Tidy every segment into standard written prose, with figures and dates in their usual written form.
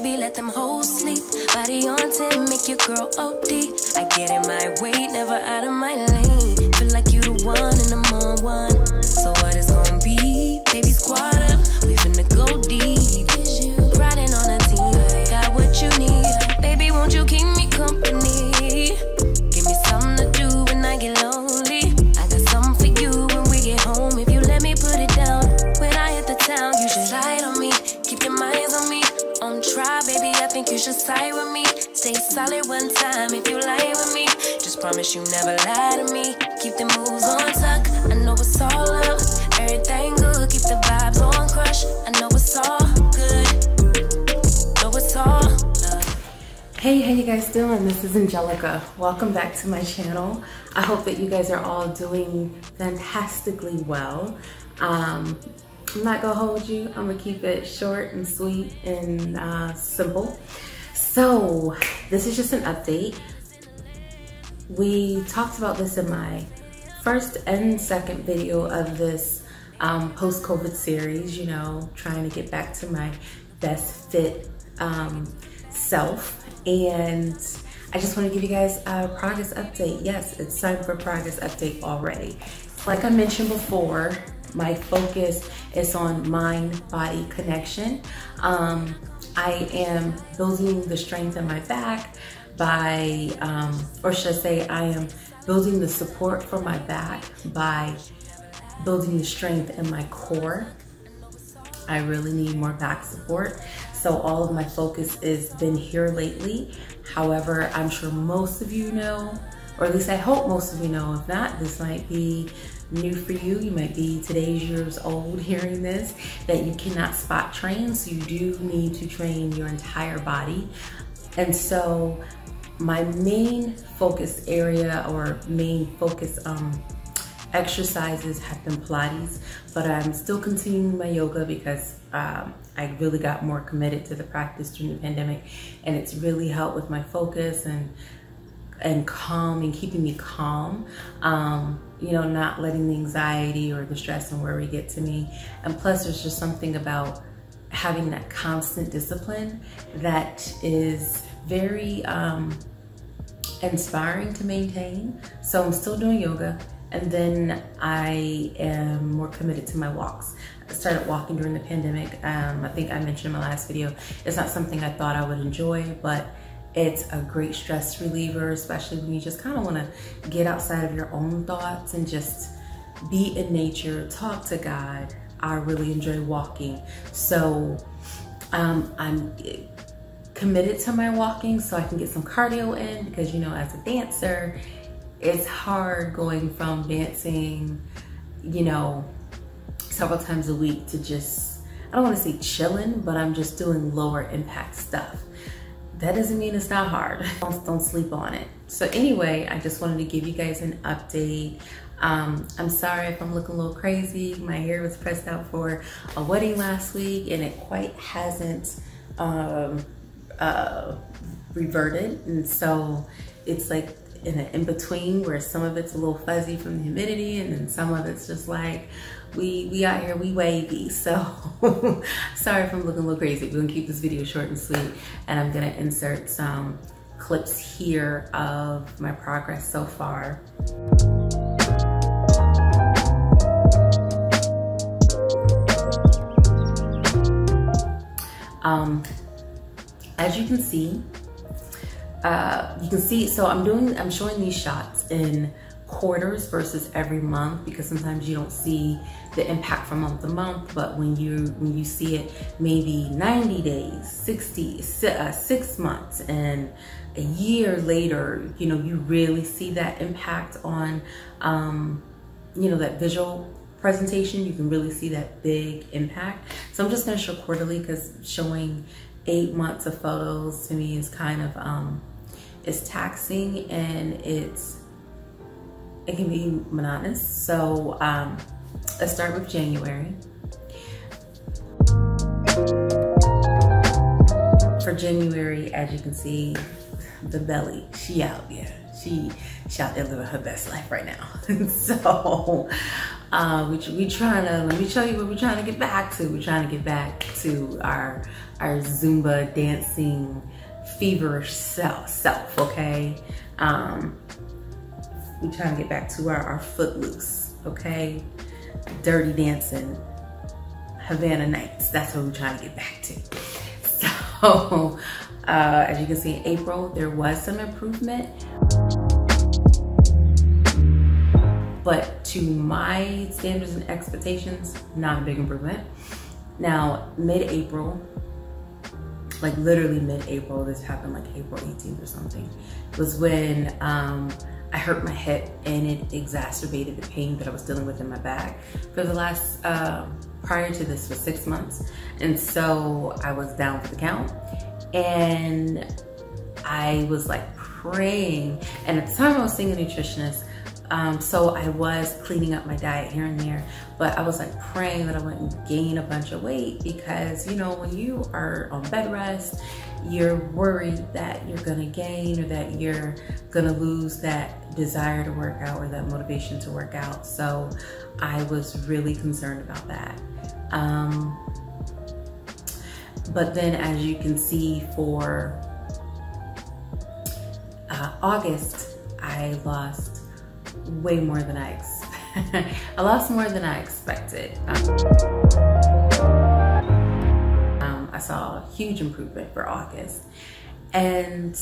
baby, let them hoes sleep. Body on 10, make your girl OD. I get in my way, never out of my lane. Feel like you the one and I'm on one. So what it's gonna be? Baby, squad up, we finna go deep. Riding on a team, got what you need. Baby, won't you keep me company? Give me something to do when I get lonely. I got something for you when we get home. If you let me put it down, when I hit the town, you should slide on me. Keep your minds on me. On try, baby, I think you should side with me. Stay solid one time if you lie with me. Just promise you never lie to me. Keep the moves on tuck. I know it's all love. Everything good. Keep the vibes on crush. I know it's all good. Know it's all love. Hey, how you guys doing? This is Angelica. Welcome back to my channel. I hope that you guys are all doing fantastically well. I'm not gonna hold you. I'm gonna keep it short and sweet and simple. So this is just an update. We talked about this in my first and second video of this post-COVID series, you know, trying to get back to my best fit self. And I just want to give you guys a progress update. Yes, it's time for a progress update already. Like I mentioned before, my focus is on mind-body connection. I am building the strength in my back by, or should I say, I am building the support for my back by building the strength in my core. I really need more back support. So all of my focus has been here lately. However, I'm sure most of you know, or at least I hope most of you know. If not, this might be new for you. You might be today's years old hearing this, that you cannot spot train. So you do need to train your entire body. And so my main focus area or main focus exercises have been Pilates, but I'm still continuing my yoga because I really got more committed to the practice during the pandemic, and it's really helped with my focus and calm and keeping me calm. You know, not letting the anxiety or the stress and worry get to me. And plus there's just something about having that constant discipline that is very inspiring to maintain. So I'm still doing yoga, and then I am more committed to my walks. I started walking during the pandemic. I think I mentioned in my last video, it's not something I thought I would enjoy, but it's a great stress reliever, especially when you just kind of want to get outside of your own thoughts and just be in nature, talk to God. I really enjoy walking. So I'm committed to my walking so I can get some cardio in, because, you know, as a dancer, it's hard going from dancing, you know, several times a week to just, I don't want to say chilling, but I'm just doing lower impact stuff. That doesn't mean it's not hard. Don't sleep on it. So anyway, I just wanted to give you guys an update. I'm sorry if I'm looking a little crazy. My hair was pressed out for a wedding last week, and it quite hasn't reverted. And so it's like in an in-between where some of it's a little fuzzy from the humidity, and then some of it's just like, we out here, we wavy. So sorry if I'm looking a little crazy. We're gonna keep this video short and sweet, and I'm gonna insert some clips here of my progress so far. As you can see, so I'm showing these shots in quarters versus every month, because sometimes you don't see the impact from month to month, but when you see it maybe 90 days, 6 months, and a year later, you know, you really see that impact on, you know, that visual presentation. You can really see that big impact. So I'm just gonna show quarterly, because showing 8 months of photos to me is kind of, it's taxing, and it can be monotonous. So let's start with January. For January, as you can see, the belly, she out, yeah. She out there living her best life right now. So we trying to, let me show you what we're trying to get back to. We're trying to get back to our our Zumba dancing feverish self, okay? We trying to get back to our footloose, okay? Dirty dancing, Havana nights, that's what we're trying to get back to. So, as you can see in April, there was some improvement. But to my standards and expectations, not a big improvement. Now, mid-April, like literally mid-April, this happened like April 18th or something, was when I hurt my hip and it exacerbated the pain that I was dealing with in my back for the last, prior to this, for 6 months. And so I was down for the count and I was like praying. And at the time I was seeing a nutritionist. So I was cleaning up my diet here and there, but I was like praying that I wouldn't gain a bunch of weight because, you know, when you are on bed rest, you're worried that you're gonna gain or that you're gonna lose that desire to work out or that motivation to work out. So I was really concerned about that. But then as you can see for August, I lost way more than I expected. I lost more than I expected. I saw a huge improvement for August. And,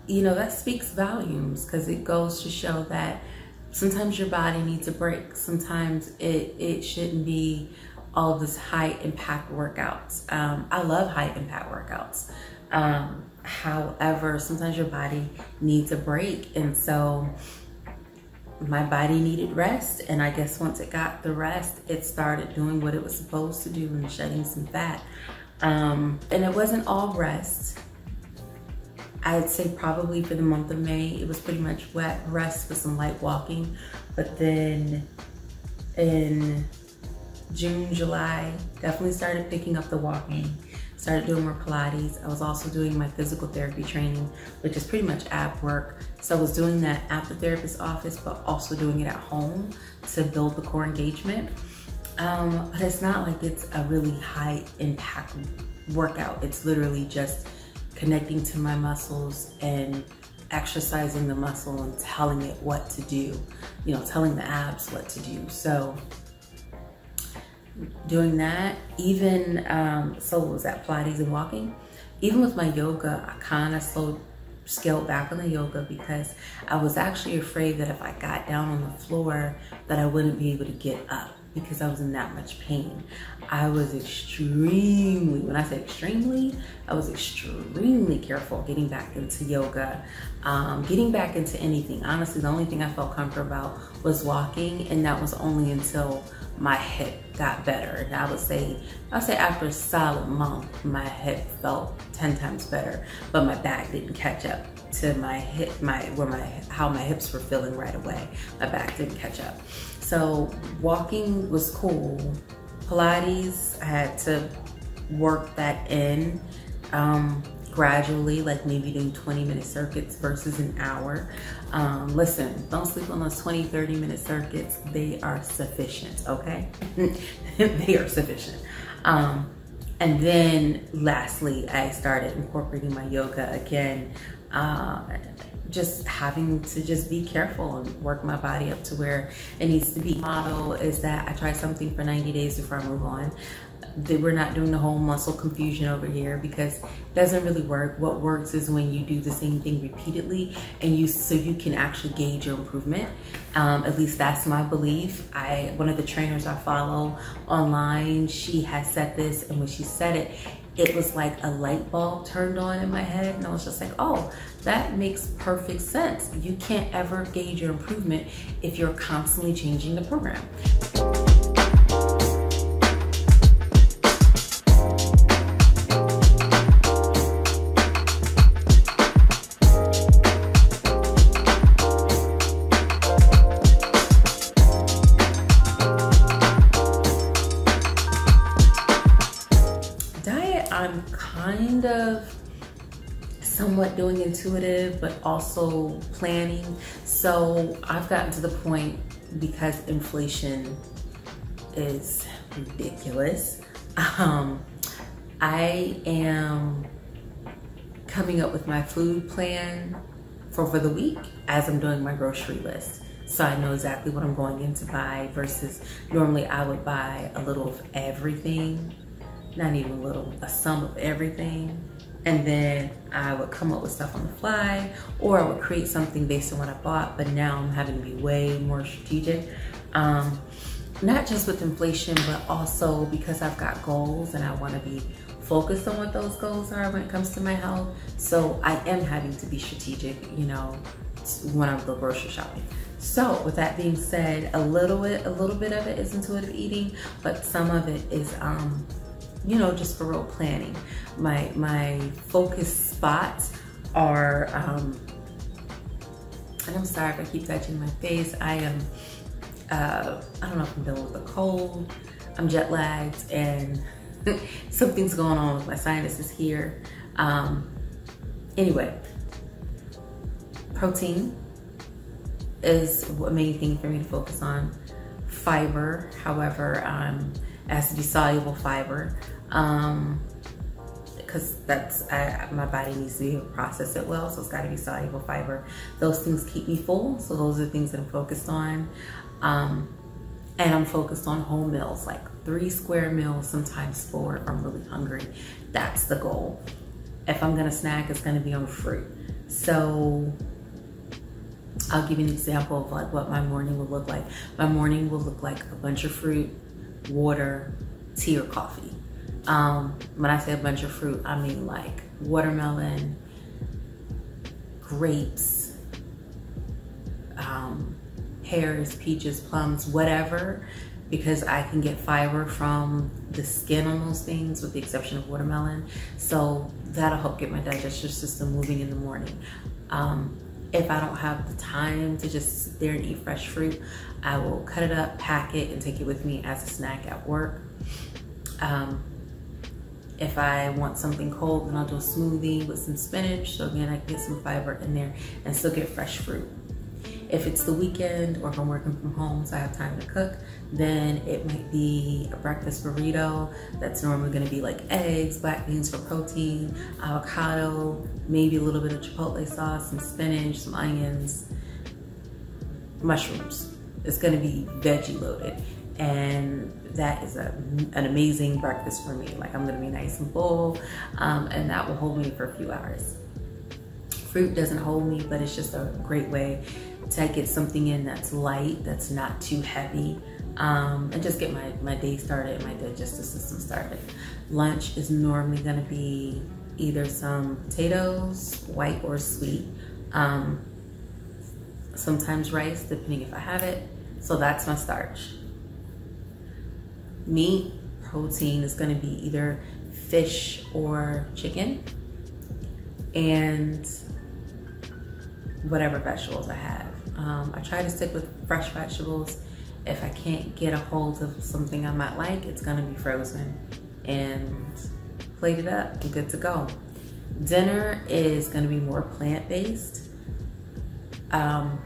you know, that speaks volumes because it goes to show that sometimes your body needs a break. Sometimes it shouldn't be all this high impact workouts. I love high impact workouts. However, sometimes your body needs a break. And so my body needed rest, and I guess once it got the rest, it started doing what it was supposed to do and shedding some fat. And it wasn't all rest. I'd say probably for the month of May, it was pretty much wet rest with some light walking. But then in June, July, definitely started picking up the walking. Started doing more Pilates. I was also doing my physical therapy training, which is pretty much ab work. So I was doing that at the therapist's office, but also doing it at home to build the core engagement. But it's not like it's a really high impact workout. It's literally just connecting to my muscles and exercising the muscle and telling it what to do, you know, telling the abs what to do. So doing that, even, so was that Pilates and walking? Even with my yoga, I kind of scaled back on the yoga because I was actually afraid that if I got down on the floor that I wouldn't be able to get up because I was in that much pain. I was extremely, when I say extremely, I was extremely careful getting back into yoga, getting back into anything. Honestly, the only thing I felt comfortable about was walking, and that was only until my hip got better. And I would say after a solid month, my hip felt 10 times better, but my back didn't catch up to my hip, how my hips were feeling right away. My back didn't catch up. So walking was cool. Pilates, I had to work that in gradually, like maybe doing 20-minute circuits versus an hour. Listen, don't sleep on those 20, 30-minute circuits. They are sufficient, okay? They are sufficient. And then lastly, I started incorporating my yoga again. Just having to just be careful and work my body up to where it needs to be. Motto is that I try something for 90 days before I move on. We're not doing the whole muscle confusion over here because it doesn't really work. What works is when you do the same thing repeatedly and so you can actually gauge your improvement. At least that's my belief. One of the trainers I follow online, she has said this, and when she said it, it was like a light bulb turned on in my head, and I was just like, oh, that makes perfect sense. You can't ever gauge your improvement if you're constantly changing the program. I'm kind of somewhat doing intuitive, but also planning. So I've gotten to the point, because inflation is ridiculous, I am coming up with my food plan for the week as I'm doing my grocery list. So I know exactly what I'm going in to buy versus normally I would buy a little of everything, not even a little, a sum of everything. And then I would come up with stuff on the fly, or I would create something based on what I bought, but now I'm having to be way more strategic. Not just with inflation, but also because I've got goals and I want to be focused on what those goals are when it comes to my health. So I am having to be strategic, you know, when I go grocery shopping. So with that being said, a little bit of it is intuitive eating, but some of it is, you know, just for real planning. My focus spots are, and I'm sorry if I keep touching my face. I am, I don't know if I'm dealing with a cold. I'm jet lagged and something's going on with my sinuses here. Anyway, protein is a main thing for me to focus on. Fiber, however, it has to be soluble fiber, because my body needs to be able to process it well, so it's got to be soluble fiber. Those things keep me full, so those are the things that I'm focused on. And I'm focused on whole meals, like 3 square meals, sometimes 4 if I'm really hungry. That's the goal. If I'm gonna snack, it's gonna be on fruit. So I'll give you an example of like what my morning will look like. My morning will look like a bunch of fruit, water, tea or coffee. When I say a bunch of fruit, I mean like watermelon, grapes, pears, peaches, plums, whatever, because I can get fiber from the skin on those things with the exception of watermelon. So that'll help get my digestive system moving in the morning. If I don't have the time to just sit there and eat fresh fruit, I will cut it up, pack it, and take it with me as a snack at work. If I want something cold, then I'll do a smoothie with some spinach. So again, I can get some fiber in there and still get fresh fruit. If it's the weekend or if I'm working from home so I have time to cook, then it might be a breakfast burrito that's normally gonna be like eggs, black beans for protein, avocado, maybe a little bit of chipotle sauce, some spinach, some onions, mushrooms. It's gonna be veggie loaded. And that is an amazing breakfast for me. Like I'm gonna be nice and full, and that will hold me for a few hours. Fruit doesn't hold me, but it's just a great way to get something in that's light, that's not too heavy, and just get my day started and my digestive system started. Lunch is normally gonna be either some potatoes, white or sweet, sometimes rice, depending if I have it. So that's my starch. Meat, protein is gonna be either fish or chicken, and whatever vegetables I have. I try to stick with fresh vegetables. If I can't get a hold of something I might like, it's gonna be frozen and plated up and good to go. Dinner is gonna be more plant-based. And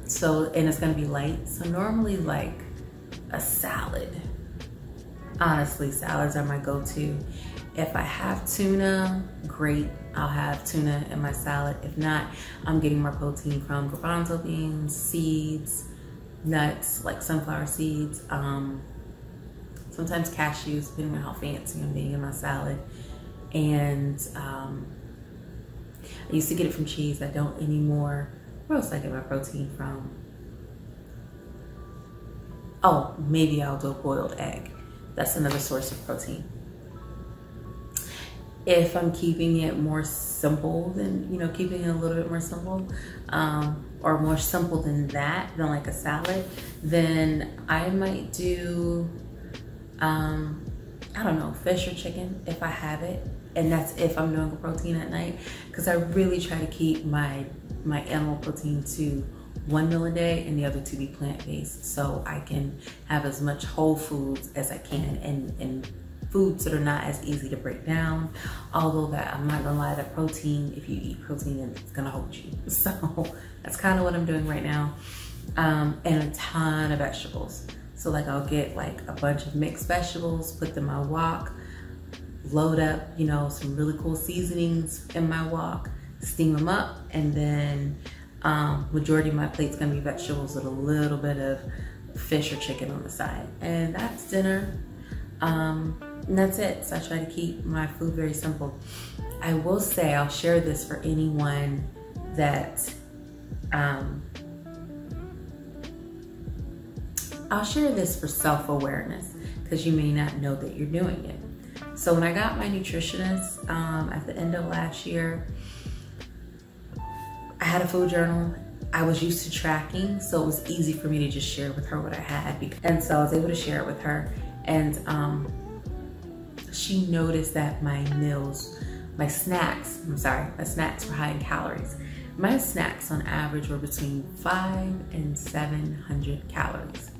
it's gonna be light. So normally like a salad. Honestly, salads are my go-to. If I have tuna, great. I'll have tuna in my salad. If not, I'm getting my protein from garbanzo beans, seeds, nuts, like sunflower seeds, sometimes cashews, depending on how fancy I'm being in my salad. And I used to get it from cheese. I don't anymore. Where else do I get my protein from? Oh, maybe I'll do a boiled egg. That's another source of protein. If I'm keeping it more simple than, you know, keeping it a little bit more simple, or more simple than that, than like a salad, then I might do, I don't know, fish or chicken if I have it. And that's if I'm doing a protein at night, because I really try to keep my animal protein to 1 meal a day and the other 2 be plant-based, so I can have as much whole foods as I can and foods that are not as easy to break down. Although that, I'm not gonna lie, that protein, if you eat protein, it's gonna hold you. So that's kind of what I'm doing right now. And a ton of vegetables. So like I'll get like a bunch of mixed vegetables, put them in my wok, load up, you know, some really cool seasonings in my wok, steam them up, and then majority of my plate's gonna be vegetables with a little bit of fish or chicken on the side. And that's dinner. And that's it. So I try to keep my food very simple. I will say, I'll share this for anyone that, I'll share this for self-awareness, because you may not know that you're doing it. So when I got my nutritionist at the end of last year, I had a food journal. I was used to tracking, so it was easy for me to just share with her what I had. And so I was able to share it with her. And she noticed that my meals, my snacks were high in calories. My snacks on average were between 500 and 700 calories.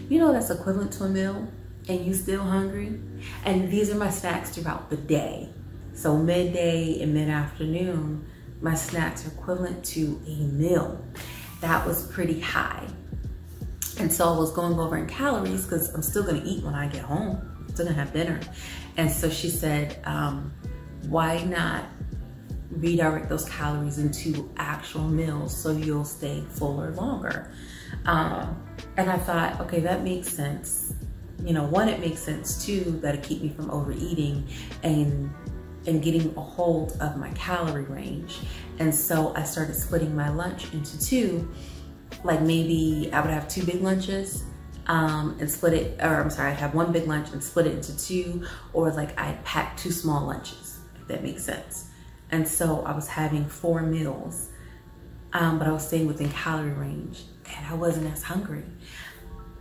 You know that's equivalent to a meal, and you still hungry? And these are my snacks throughout the day. So midday and mid-afternoon, my snacks are equivalent to a meal. That was pretty high. And so I was going over in calories, because I'm still gonna eat when I get home. I'm still gonna have dinner. And so she said, why not redirect those calories into actual meals so you'll stay fuller longer? And I thought, okay, that makes sense. You know, one, it makes sense. Two, that'll keep me from overeating and getting a hold of my calorie range. And so I started splitting my lunch into two. Like maybe I would have 2 big lunches and split it, or I'm sorry, I'd have 1 big lunch and split it into 2, or like I'd pack 2 small lunches, if that makes sense. And so I was having 4 meals, but I was staying within calorie range, and I wasn't as hungry.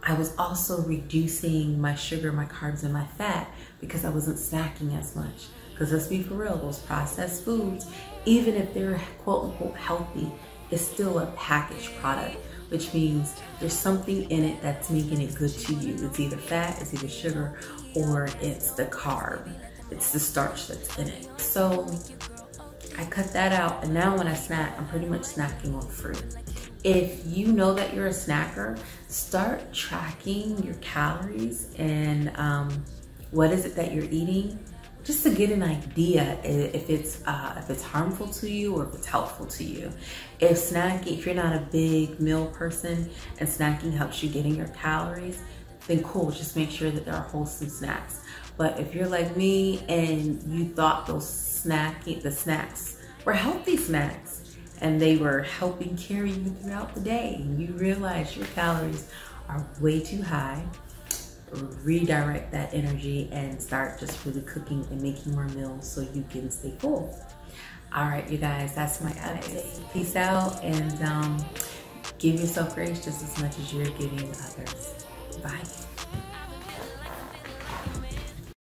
I was also reducing my sugar, my carbs, and my fat, because I wasn't snacking as much. Because let's be for real, those processed foods, even if they're quote unquote healthy, it's still a packaged product, which means there's something in it that's making it good to you. It's either fat, it's either sugar, or it's the carb. It's the starch that's in it. So I cut that out, and now when I snack, I'm pretty much snacking on fruit. If you know that you're a snacker, start tracking your calories and what is it that you're eating, just to get an idea if it's harmful to you or if it's helpful to you. If you're not a big meal person and snacking helps you getting your calories, then cool, just make sure that there are wholesome snacks. But if you're like me and you thought the snacks were healthy snacks and they were helping carry you throughout the day, and you realize your calories are way too high, redirect that energy and start just really cooking and making more meals so you can stay full. All right, you guys, that's my update. Peace out, and give yourself grace just as much as you're giving others. Bye.